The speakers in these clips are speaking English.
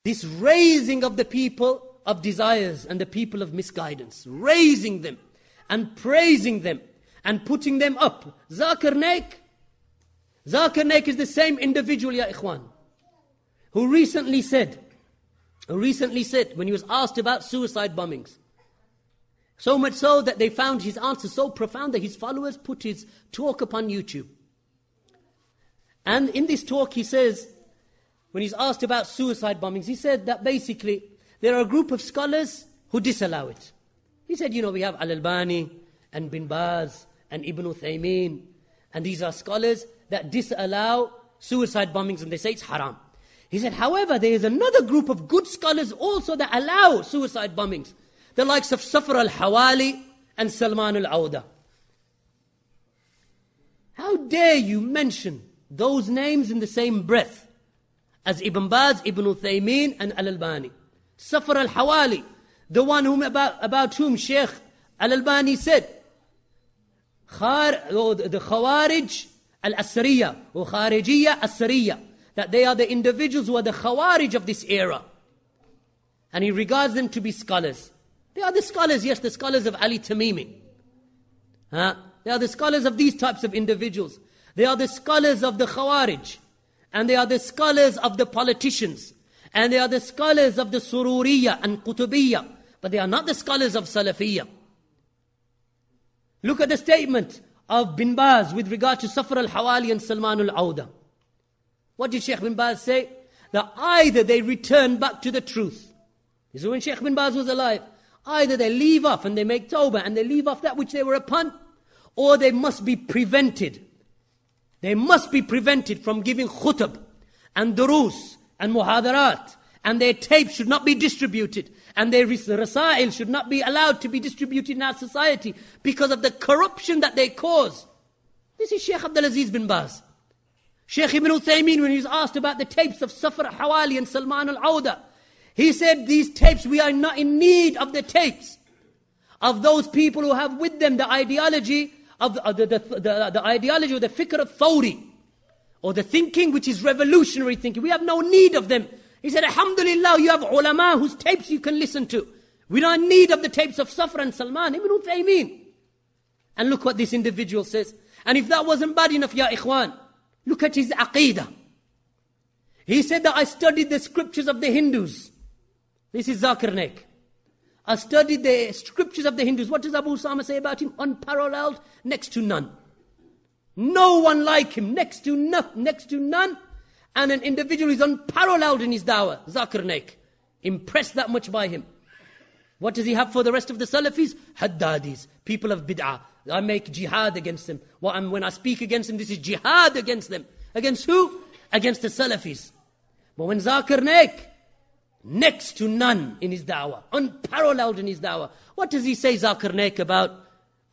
This raising of the people of desires and the people of misguidance, raising them and praising them and putting them up. Zakir Naik is the same individual, ya ikhwan, who recently said, when he was asked about suicide bombings, so much so that they found his answer so profound that his followers put his talk upon YouTube. And in this talk he says, when he's asked about suicide bombings, he said that basically there are a group of scholars who disallow it. He said, we have al-Bannah and bin Baaz and Ibn Uthaymeen, and these are scholars that disallow suicide bombings and they say it's haram. He said, however, there is another group of good scholars also that allow suicide bombings, the likes of Safar al-Hiwaalee and Salman al-Awdah. How dare you mention those names in the same breath as Ibn Baaz, Ibn Uthaymeen and al-Bannah? Safar al-Hiwaalee, the one about whom Shaykh al-Bannah said, the Khawarij al-Asriya or Kharijiyya al-Asriya, that they are the individuals who are the Khawarij of this era. And he regards them to be scholars. They are the scholars, yes, the scholars of Ali Tamimi. They are the scholars of these types of individuals. They are the scholars of the Khawarij. And they are the scholars of the politicians. And they are the scholars of the Sururiyya and Qutbiyyah. But they are not the scholars of Salafiyya. Look at the statement of bin Baaz with regard to Safar al-Hiwaalee and Salman al-Awdah. What did Shaykh bin Baaz say? That either they return back to the truth. This is when Shaykh bin Baaz was alive. Either they leave off and they make tawbah and they leave off that which they were upon, or they must be prevented. They must be prevented from giving khutb and durus and muhadarat, and their tapes should not be distributed, and their rasail should not be allowed to be distributed in our society because of the corruption that they cause. This is Shaykh Abdul-Azeez bin Baaz. Shaykh Ibn Uthaymeen, when he was asked about the tapes of Safar al-Hiwaalee and Salman al-Awdah, he said, these tapes, we are not in need of the tapes of those people who have with them the ideology of the ideology or the fikr of Thawri, or the thinking which is revolutionary thinking. We have no need of them. He said, alhamdulillah, you have ulama whose tapes you can listen to. We don't need of the tapes of Safar and Salman. Ibn Uthaymeen. And look what this individual says. And if that wasn't bad enough, ya ikhwan, look at his aqeedah. He said that I studied the scriptures of the Hindus. This is Zakir Naik. I studied the scriptures of the Hindus. What does Abu Usamah say about him? Unparalleled, next to none. No one like him, next to none. And an individual is unparalleled in his dawah, Zakir Naik. Impressed that much by him. What does he have for the rest of the Salafis? Haddadis, people of bid'ah. I make jihad against them. When I speak against them, this is jihad against them. Against who? Against the Salafis. But when Zakir Naik, next to none in his da'wah, unparalleled in his da'wah. What does he say, Zakir Naik, about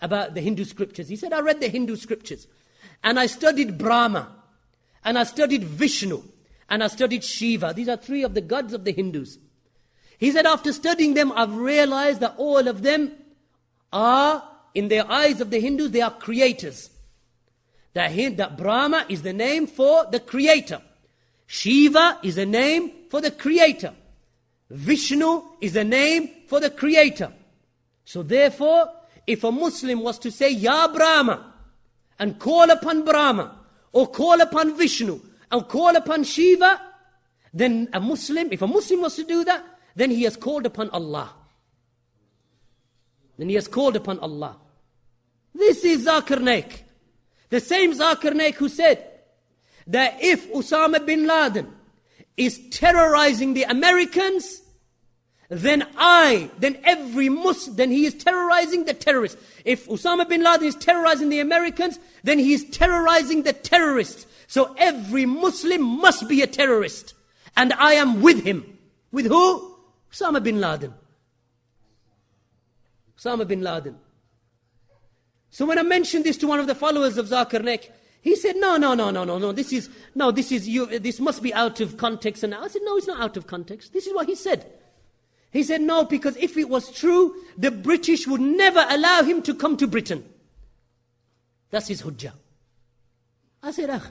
the Hindu scriptures? He said, I read the Hindu scriptures, and I studied Brahma, and I studied Vishnu, and I studied Shiva. These are three of the gods of the Hindus. He said, after studying them, I've realized that all of them are, in their eyes of the Hindus, they are creators. That Brahma is the name for the creator. Shiva is a name for the creator. Vishnu is a name for the creator. So therefore, if a Muslim was to say, Ya Brahma, and call upon Brahma, or call upon Vishnu, and call upon Shiva, then if a Muslim was to do that, then he has called upon Allah. This is Zakir Naik. The same Zakir Naik who said that if Usamah Bin Laden is terrorizing the Americans, then he is terrorizing the terrorists. If Usamah Bin Laden is terrorizing the Americans, then he is terrorizing the terrorists. So every Muslim must be a terrorist. And I am with him. With who? Usamah Bin Laden. So when I mentioned this to one of the followers of Zakir Naik, he said, no, this must be out of context. And I said, no, it's not out of context. This is what he said. He said, no, because if it was true, the British would never allow him to come to Britain. That's his hujjah. I said,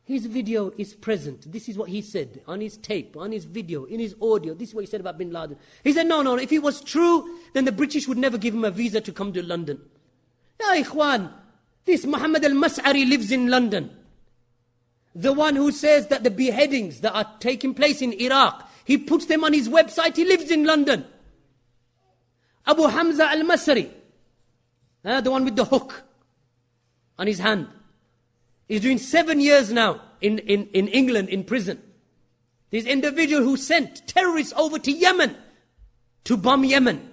His video is present. This is what he said on his tape, on his video, in his audio. This is what he said about Bin Laden. He said, no, if it was true, then the British would never give him a visa to come to London. Ya Ikhwan, this Muhammad al-Mas'ari lives in London. The one who says that the beheadings that are taking place in Iraq, he puts them on his website, he lives in London. Abu Hamza al-Masri, the one with the hook on his hand, is doing 7 years now in England in prison. This individual who sent terrorists over to Yemen to bomb Yemen.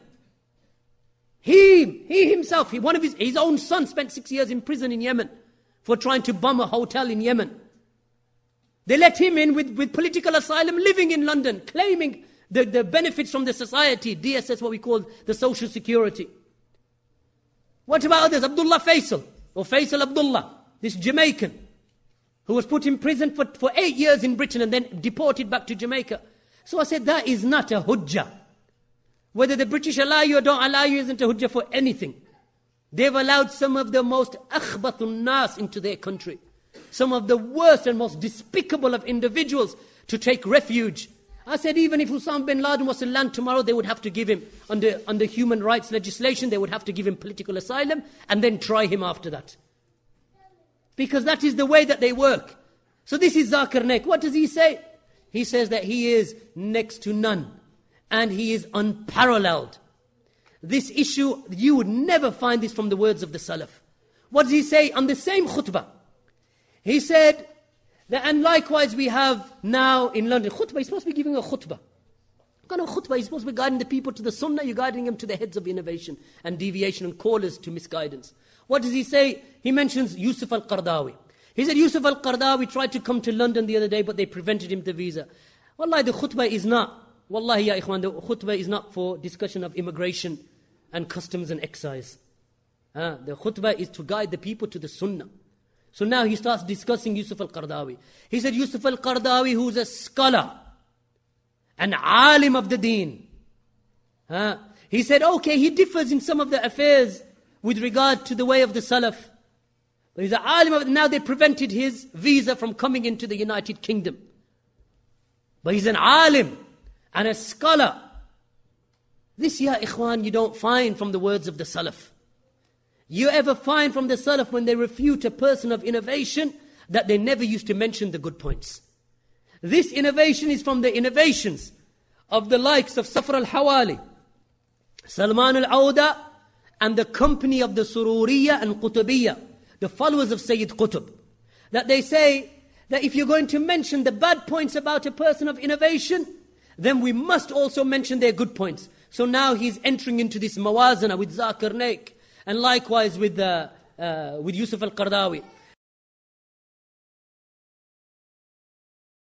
He himself, one of his own son spent 6 years in prison in Yemen for trying to bomb a hotel in Yemen. They let him in with political asylum, living in London, claiming the benefits from the society, DSS, what we call the social security. What about others? Abdullaah Faisal, or Faisal Abdullah, this Jamaican, who was put in prison for 8 years in Britain and then deported back to Jamaica. So I said, that is not a hujjah. Whether the British allow you or don't allow you isn't a hujjah for anything. They've allowed some of the most akhbathun nas into their country. Some of the worst and most despicable of individuals to take refuge. I said, even if Usamah Bin Laden was to land tomorrow, they would have to give him, under human rights legislation, they would have to give him political asylum and then try him after that. Because that is the way that they work. So this is Zakir Naik. What does he say? He says that he is next to none. And he is unparalleled. This issue, you would never find this from the words of the Salaf. What does he say on the same khutbah? He said, that, and likewise we have now in London, khutbah, he's supposed to be giving a khutbah. What kind of khutbah? He's supposed to be guiding the people to the sunnah, you're guiding them to the heads of innovation and deviation and callers to misguidance. What does he say? He mentions Yusuf al-Qaradawi. He said Yusuf al-Qaradawi tried to come to London the other day, but they prevented him the visa. Wallahi, the khutbah is not, wallahi ya ikhwan, the khutbah is not for discussion of immigration and customs and excise. The khutbah is to guide the people to the sunnah. So now he starts discussing Yusuf al-Qaradawi. He said Yusuf al-Qaradawi, who's a scholar, an alim of the deen. He said, okay, he differs in some of the affairs with regard to the way of the Salaf. But he's an alim of, now they prevented his visa from coming into the United Kingdom. But he's an alim and a scholar. This, ya ikhwan, you don't find from the words of the Salaf. You ever find from the Salaf when they refute a person of innovation that they never used to mention the good points. This innovation is from the innovations of the likes of Safar al-Hiwaalee, Salman al-Awdah, and the company of the Sururiyyah and Qutbiyyah, the followers of Sayyid Qutb. That they say that if you're going to mention the bad points about a person of innovation, then we must also mention their good points. So now he's entering into this mawazana with Zakir Naik, and likewise with Yusuf al-Qaradawi.